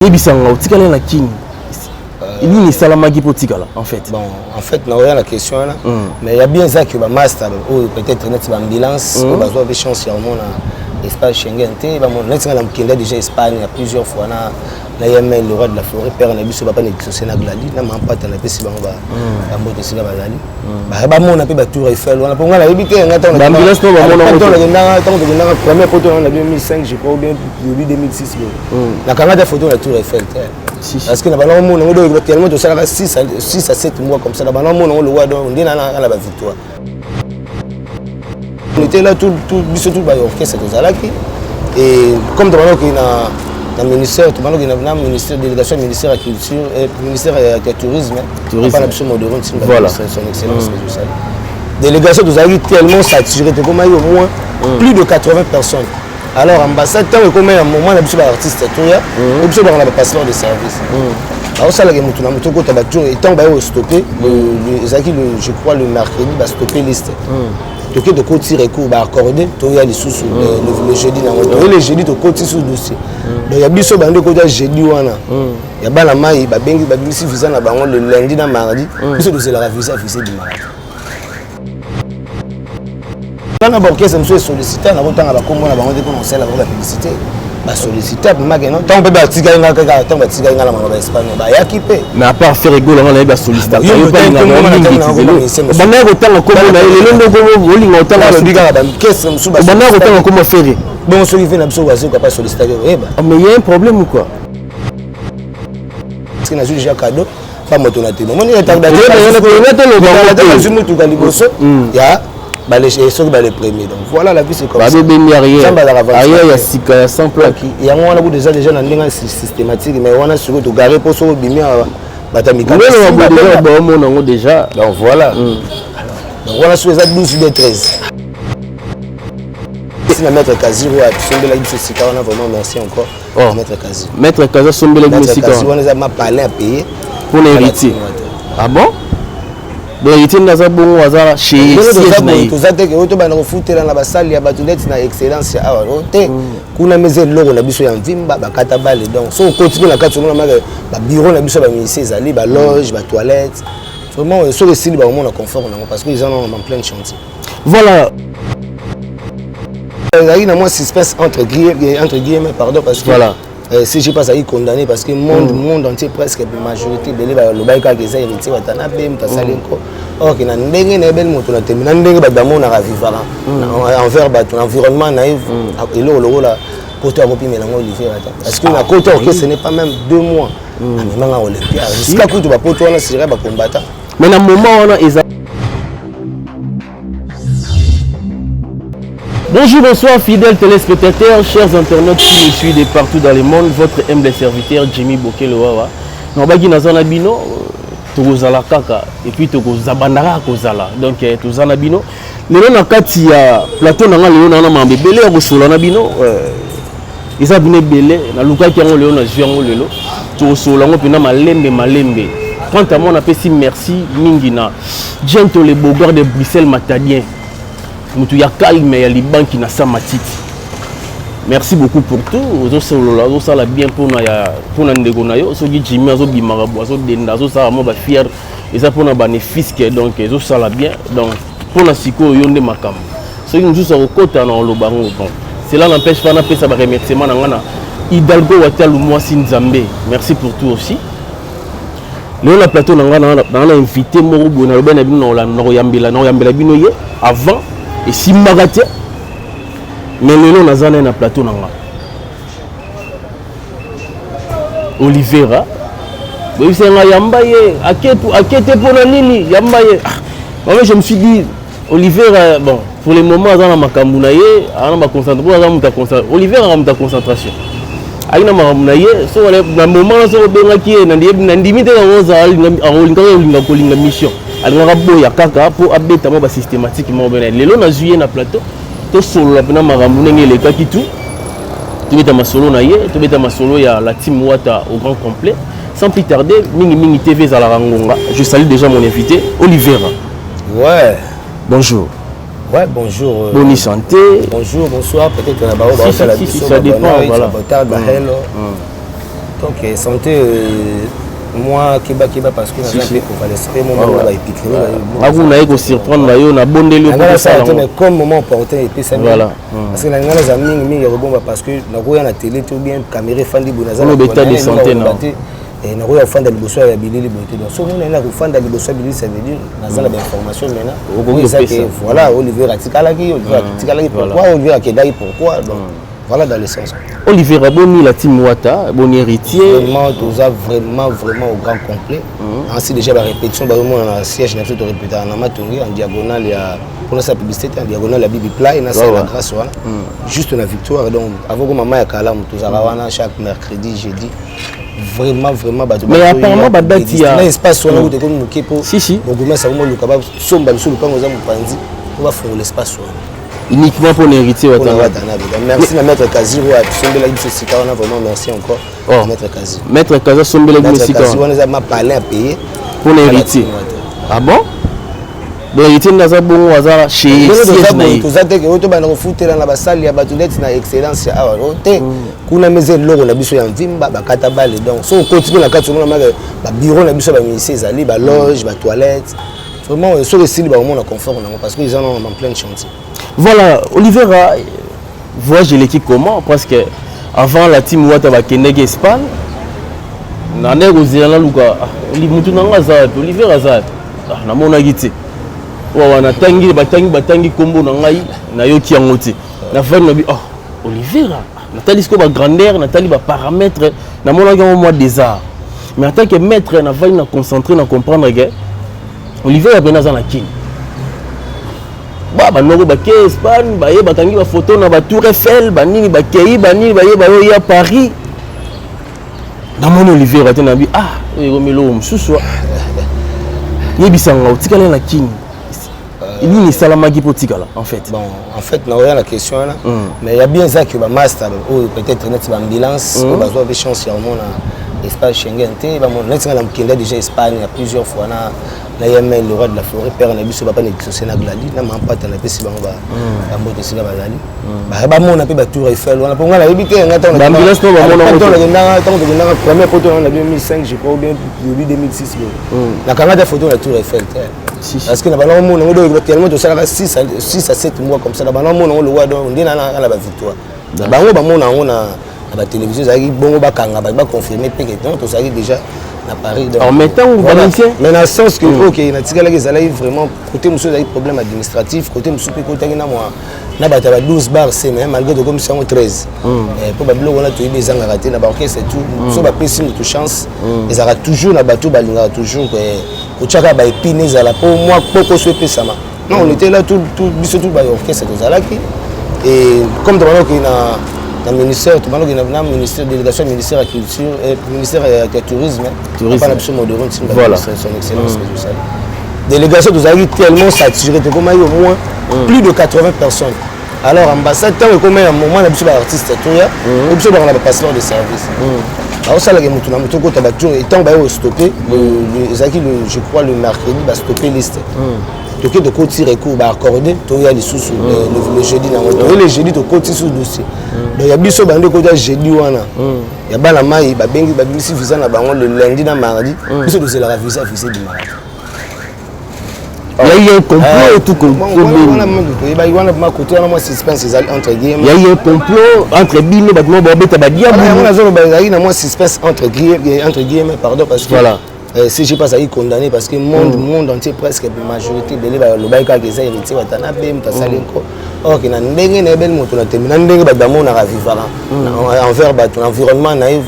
Yebisanga otikala na king. Il y a salamagi potikala en fait. Bon, en fait, on a la question là. Mais il y a bien ça que le master ou peut-être net ambulance, on va avoir des chances sur mon espace Schengen. Bah mon net on a déjà Espagne plusieurs fois na Yémen le roi de la forêt père na biso papa négocier na gladi na mampata na pesi bango ba mbote sika bazali. Ba mon appel ba Tour Eiffel on a pas ngala yebité ngata on a ambulance no ba mon on première photo en 2005 je crois bien début 2006 la caméra photo de la Tour Eiffel. Parce que nous avons tellement de 6 à 7 mois comme ça. Nous avons le roi on dit la victoire. On était là tout l'orchestre et comme nous avons le ministère, ministère de délégation, ministère de la culture, ministère de tourisme, voilà. Son excellence. Délégation nous avons tellement saturé, comme au moins plus de 80 personnes. Alors, ambassade, tant que comme un moment, on a besoin d'artistes, on a besoin de passeport de service. Alors, ça, et tant que vous stoppez, je crois le mercredi, va stopper liste. Donc, de côté recours, va accorder, il y a les sous le jeudi. Le jeudi, tu côté sous dossier. Donc, il y a des choses qui jeudi. Il y a la maille, il y a des visa le lundi, le mardi. Ce dossier la visa du mardi. Quand on a sollicité, on a commencé à la publicité. Sollicité, mais à part faire rigolo, on a sollicité. Mais il y a un problème ou quoi? Parce que j'ai un cadeau, pas les premiers. Donc voilà la vie c'est comme ça. Il y a 100 plaques. Il y a déjà dans systématique mais on a sur tout garé pour sauver bien déjà. Donc voilà. Donc voilà sur les 12 b 13. Si la maître Kaziro a sombé la Gibsika, on a vraiment merci encore. Maître Kaziro. Maître Kaziro sombé la Gibsika. On a ma palais à payer pour l'héritier. Ah bon? Donc il était dans un bon hasard chez tout ça que auto bana foot là na basali ya batulette na excellence ya ote kuna meze logo na biso ya mvimba bakata bale donc so continue na kati na ba bureau na biso ba ministère zali ba loge ba toilette vraiment sur le style ba moment na confort parce que ils en ont en plein chantier. Voilà. Il y a moins suspense entre guillemets pardon parce que voilà. Si je passe à y condamner parce que le monde entier presque la majorité de le bail qui est héritier watanabe mutasalenko or qui n'a ndenge na bel moto na terminer ndenge ba damo na vivara envers l'environnement naïf et le la côté europe mais nango Olivier parce que na côté ok ce n'est pas même 2 mois na manga Olympia jusqu'à coup tu va poto na serait ba combattant mais na moment on a Bonjour, bonsoir fidèles téléspectateurs, chers internautes qui nous suivent de partout dans le monde, votre humble serviteur Jimmy Bokeloawa. Nous avons un bino, tozala kaka et puis tozabandara kozala. Donc tozana bino. Le nom nakati ya plateau nanga le nom na mbele ya kosola na bino. Ils ont bine belé na luka ki ngo le na juango lelo. Tosola ngo pina malembe. Quant à moi on appelle si merci mingina. Gento le Bogor de Bruxelles Matadien. Mutu ya calme ya liban qui na sa matiti. Merci beaucoup pour tout. Zo sala bien pour na ndeko na yo. So gi Jimmy azo bimara bo azo denda zo sala mo ba fier. Et ça pour na bénéfice que donc zo sala bien. Donc pour na siko yo nde makam. So gi nzusa okota na lobango bon. Cela n'empêche pas na pesa ba remerciement na ngana Hidalgo Watalu Mwasi Nzambe. Merci pour tout aussi. Le na plateau na ngana na invité mo bo na lobena bino na yambela bino ye avant et si magate mais le nom nazana na plateau nanga Olivera oui c'est nga yambaye akete pona nini yambaye moi je me suis dit Olivera bon pour le moment azana makambu na ye ana ba concentration azana muta concentration Olivera muta concentration aina makambu na ye so na moment so benga ki na ndimi te ngoza alinga kolinga mission alingaka boya kaka pour abeta mo ba systématiquement ben lelo na juillet na plateau to solo la pena makambu ndenge leka kitu to beta masolo na ye to beta masolo ya la team Wata au grand complet sans plus tarder mingi TV za la rangonga. Je salue déjà mon invité Olivera. Ouais, bonjour. Ouais, bonjour. Bonne santé. Bonjour, bonsoir, peut-être ça dépend voilà. Donc santé moi qui va parce que j'ai un peu convalescent et mon moment va épiquer. On a eu surprendre d'ailleurs na bondeli pour ça mais comme moment opportun et puis ça voilà parce que la les amis mingi rebomba parce que na ko ya na télé tout bien caméra fandi bonaza na état de santé non et na ko ya fanda liboso ya bilili boté donc so mona na ko fanda liboso bilili ça veut dire naza na information maintenant voilà Olivier Atikalaki pourquoi Olivier Akedai pourquoi donc voilà dans le sens. Olivier Raboni, la team Wata, bon héritier. Vraiment, tout ça vraiment au grand complet. Ainsi déjà la répétition, on a siège de répéter en amatongi, en diagonale, il y a pour sa publicité, en diagonale la Bibi Pla, et la grâce juste la victoire. Donc avant que maman Kala, tout ça chaque mercredi, jeudi. Vraiment. Mais apparemment, il y a un espace où on a comme Mukepo. Si. Donc on a ça vraiment le capable, sombre sur le pan aux amis, on va faire l'espace. Uniquement pour l'héritier Watanabe. Merci à Maître Kaziro, vraiment merci encore Maître Kaziro. Maître Kaziro, Sombele Gumesika. On a ma parlé à payer pour l'héritier. Ah bon? L'héritier n'a pas bon hasard chez Siège. Tout ça, c'est que vous avez foutu dans la salle, il y a une excellence. Kuna meze logo na biso ya mvimba bakata bale donc so continue na kati na bureau na biso ba ministère ezali ba loge ba toilette vraiment sur le style ba on a confort parce qu'ils en ont en plein chantier. Voilà, Olivera, voyage l'équipe comment? Parce que avant la team Wata va Kenege Espagne, nane ozela luka, mutu nanga za, Olivera za, na mona giti. Wa na batangi kombo na ngai na yoki yangote. Na fa na bi Olivera, na tali ko ba grandeur, na tali ba paramètres, na mona ga moi des arts. Mais en tant que maître, na va na concentrer na comprendre que Olivera bena za na king. Bah non ba ke Espagne ba ye bakangi ba photo na ba Tour Eiffel ba nini ba kei ba nini ba ye ba yo ya Paris na mon Olivier raté na bi romelo msusu yebisanga otikala na king il ni salamaki potikala en fait bon en fait na rien la question là mais il y a bien ça que ba master ou peut-être net ba ambulance on va avoir des chances ya mon espace Schengen té ba mon net na mkenda déjà Espagne plusieurs fois na Yamel, le roi de la forêt, père na biso papa nexosé na gladi na mampata na pesi bango ba mbote sika bazali ba mona pe ba Tour Eiffel wana ponga la yebite ngata na ambulance no ba mona na na première photo en 2005 je crois bien début 2006 na kangata photo la Tour Eiffel parce que na bana mona ngo tellement de ça 6 à 7 mois comme ça na bana mona le roi donc ndina na ba victoire bango ba mona ngo na ba télévision za ki bongo ba kanga ba confirmer pe que donc to ça déjà à Paris. En mettant ou Valencien? Mais dans le sens que, ok, il y a vraiment côté monsieur des problèmes administratifs, côté monsieur côté na moi, na bata 12 bars c'est même malgré de comme si on 13. Probablement on a tous les ans raté na barqué c'est tout. So ba pesi de chance, ils aura toujours na bateau balinga toujours que chaka ba épiner za la pour moi poko so pesama. Non, on était là tout biso tout ba orchestre aux alaki et comme dans le dans le ministère, tout le monde a ministère de délégation, ministère de la culture, ministère de tourisme. Pas absolument de rôle, voilà. Son excellence. Délégation, nous avons tellement saturé, comme il y a au moins plus de 80 personnes. Alors, ambassade, tant que comme il y a un moment, on a besoin d'artistes, on a besoin d'un passeport de service. Alors, ça, et tant qu'on va stopper, je crois le mercredi, va stopper liste. Donc, de côté recours va accorder, il y a des sous le jeudi. Le jeudi, tu côté sous dossier. Donc, il y a des choses qui sont jeudi. Il y a des gens qui sont le lundi, le mardi. Ils sont la visa du mardi. Il y a eu un complot et tout complot. Il y a eu un suspense entre guillemets. Il y a eu un complot entre guillemets. Il y a eu un suspense entre guillemets, pardon, parce que voilà. Si je passe à y condamner parce que le monde entier presque la majorité de le bail qui est héritier watana bem ta salenko ok na ndenge na bel moto na terminer ndenge ba damo na vivara envers ton environnement naïf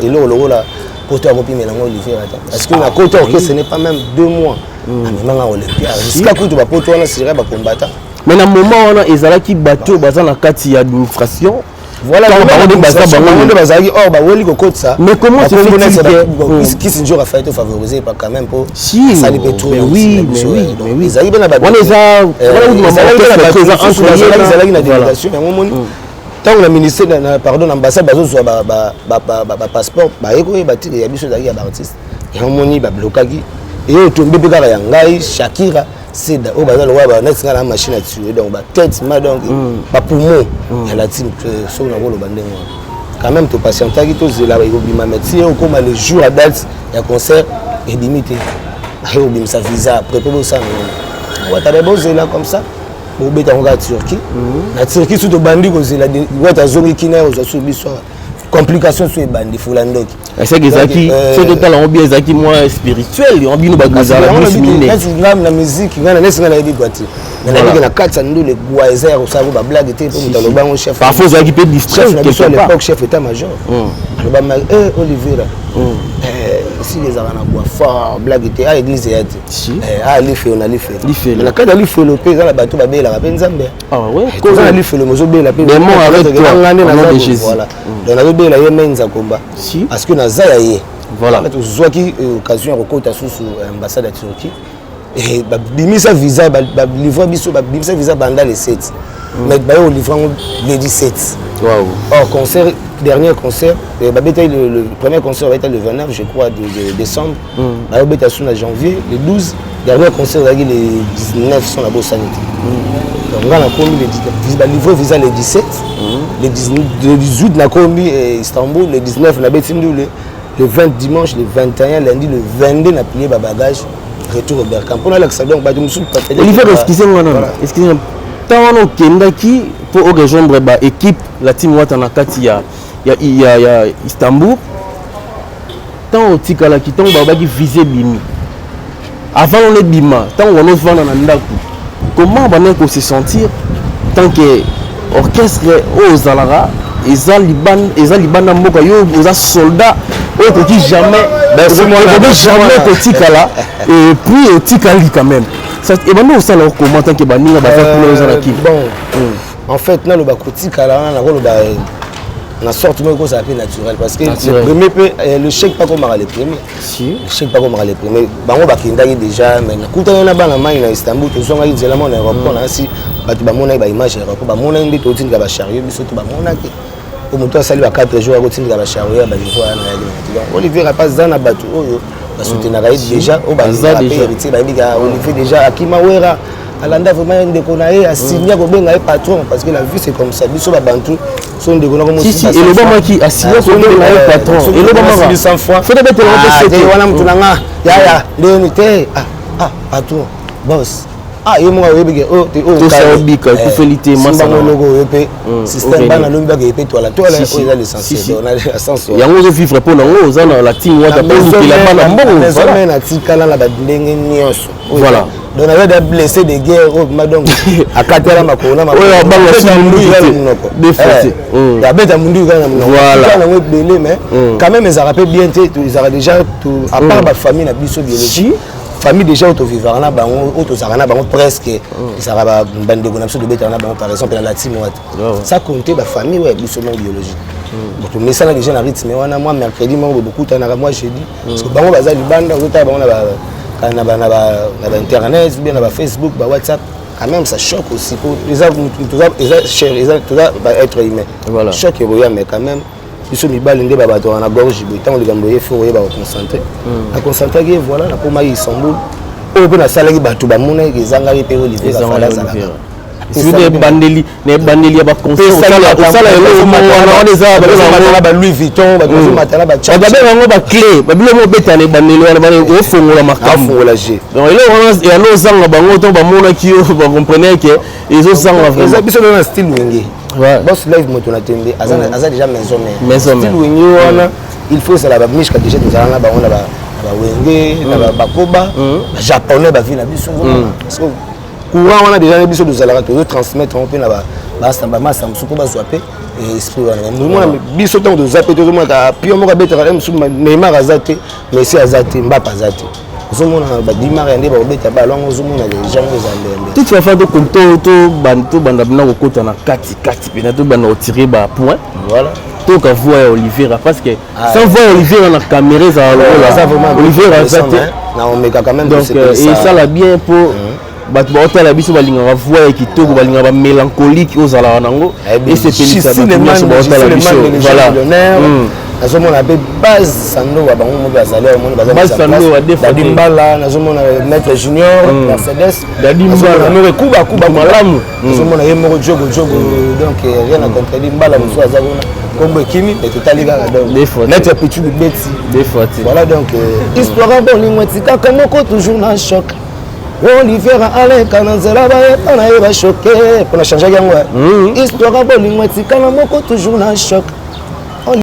et le la côté à copier mélange Olivier parce que na côté ok ce n'est pas même 2 mois à même en Olympia jusqu'à coup tu vas pour toi na serait ba combattant mais na moment on a ezalaki bateau baza na kati ya administration. Voilà, mais comment tu fais qui s'est toujours fait favoriser pas quand même pour si ça les pétrole oui ils arrivent dans la délégation tant le ministère pardon l'ambassade bazo soit passeport ba eko ba tire ya biso zaki ya artiste ya moni ba blokaki et otombe pe kaka ya ngai Shakira c'est au bazar le wa na singa la machine à tuer donc ba tête ma donc ba poumon ya la team so na ko lo bandengo quand même tu patientaki tozela ekobima métier okoma le jour à date ya concert ebimi te ayobimisa visa après mpe bosala watala bozela comme ça bobeta ngo ka Turquie na Turquie surtout bandi kozela wata zongi kina ozwa sur biso complication sur bandi fulandoki c'est que zaki c'est que tala bien zaki moi spirituel on bino bagazala musulmane na musique ngana nesinga na yebi kwati na na katsa ndule gwaeza ko ba blague te pour mutaloba ngo chef parfois zaki peut distraire quelque part l'époque chef état major aloba Oliveira si les arana bois fort blague te à église yate ali fait on ali fait na kada ali fait le pays za la bateau ba bela ba nzambe ouais ko za ali fait le mozo bela pe vraiment avec toi na Jésus voilà donc na bela ye menza komba parce que na za ya ye voilà tu vois qui occasion rekota sous ambassade à Turquie et bimisa visa ba livrer biso ba bimisa visa banda le 7 mais ba yo livrer le 17 waouh or concert dernier concert le premier concert va être le 29 je crois de décembre ba yo beta sous na janvier le 12 dernier concert va le 19 sur la Bosanie donc on a commis le 19 ba livrer visa le 17 le 18 na commis Istanbul le 19 na betindu le 20 dimanche le 21 lundi le 22 na plié ba bagage retour au Bergkamp pour l'accès donc ba musul patel Olivier excusez-moi tant on kendaki pour rejoindre ba équipe la team wata na kati ya Istanbul tant otikala ki tant ba ki viser bimi avant on est bima tant on est vendre na ndaku comment on se sentir tant que orchestre aux alara eza libanda mboka yo oza soldat autre qui jamais jamais kotikala et puis otikali quand même ça et bando ça leur comment tant que baninga ba faire pour les équipes bon en fait na lo ba kotikala na ko lo ba na sorte moi ko ça appelle naturel parce que le premier le chèque pas comme les premiers si le chèque pas comme les premiers bango ba kindaki déjà mais na kuta na bana mai na Istanbul to zonga izela mon aéroport na si batu ba mona ba image aéroport ba mona ndi to tindika ba chariot biso to ba mona ke au moto a sali ba 4 jours ko tindika ba chariot ba niveau na donc Olivier a pas zana batu oyo ba soutenaka déjà au ba héritier ba bika Olivier déjà akima wera alanda vraiment ndeko na ye asigna ko benga patron parce que la vie c'est comme ça biso ba bantu son ndeko na ko si et le bon qui asigna ko benga patron et le bon 100 fois faut de mettre le wana mtu nanga ya ndeni te patron boss yemo oyebike to ça obika ko félité massa logo yope système bana lomba ke pe tola oza l'essentiel on a l'essence yango zo vivre pour nango oza na la team wata pe lukila bana mbongo voilà na tikala la bandenge nyonso voilà donc on avait des blessés de guerre donc akatela makona oyo banga sundu de fête ya beta mundu kana voilà na webele mais quand même ils rappellent bien ils aura déjà tout à part ma famille na biso biologie famille déjà auto vivre na bango auto zakana bango presque ça va bande de nabiso de beta na bango par exemple la team ça compter ba famille ouais biso mon biologie donc mais ça là déjà na rythme wana moi mercredi moi beaucoup tana moi jeudi parce que bango baza libanda auto bango na internet bien na Facebook ba WhatsApp quand même ça choque aussi pour les être humain voilà choque et mais quand même biso mibali nde babato na gorge bo tango likambo yefo yeba ko concentrer na concentrer que voilà na koma Istanbul o pe na salaki bato ba mona ezanga pe Olivier Fala sala si vous bandeli ne bandeli ya ba concert sala yo on les a ba Louis Vuitton ba ko matala ba cha ba bango ba clé ba bilo mo betane bandeli wana ba o fongola makambo la G donc il y a no zanga bango to ba mona ki ba comprendre que ils ont zanga vraiment biso na style wenge boss live moto na tembe aza déjà maison style wenge wana il faut ça la mishka déjà tozalanga ba on ba wenge na ba koba ba japonais ba vi na biso parce que courant wana déjà biso tozalaka to transmettre on pe na ba samba masa msuko ba zwape et esprit wana nous biso tant de zape to mo ka pio mo ka betera msu Neymar azate Messi azate Mbappé azate zomona ba Dimar yande ba obeta ba longo zomona les gens ezambe tout va faire de to bantu banda bina ko kota na kati pena to bana tirer ba point voilà to ka voir Olivier parce que sans voir Olivier dans la caméra ça vraiment Olivier azate na on met quand même donc et ça la bien pour bato baotala biso balingaka voix ya kitoko balingaka mélancolique ozala nango et c'est pelisa bato nyonso baotala biso voilà nazomona pe base sando wa bango moko azali amoni Base Sando Dadi Mbala nazomona maître junior Mercedes Dadi Mbala moko kuba malamu nazomona ye moko jogo donc rien à contredire Mbala mosu azakona kombo ekimi et totali kaka donc maître Pichu Beti des fois voilà donc histoire bolingo etikaka moko toujours na choc Olivier aleka na nzela bayeba na ye bachoke mpona changeaki yango histoire bolingo etikala moko toujours na choc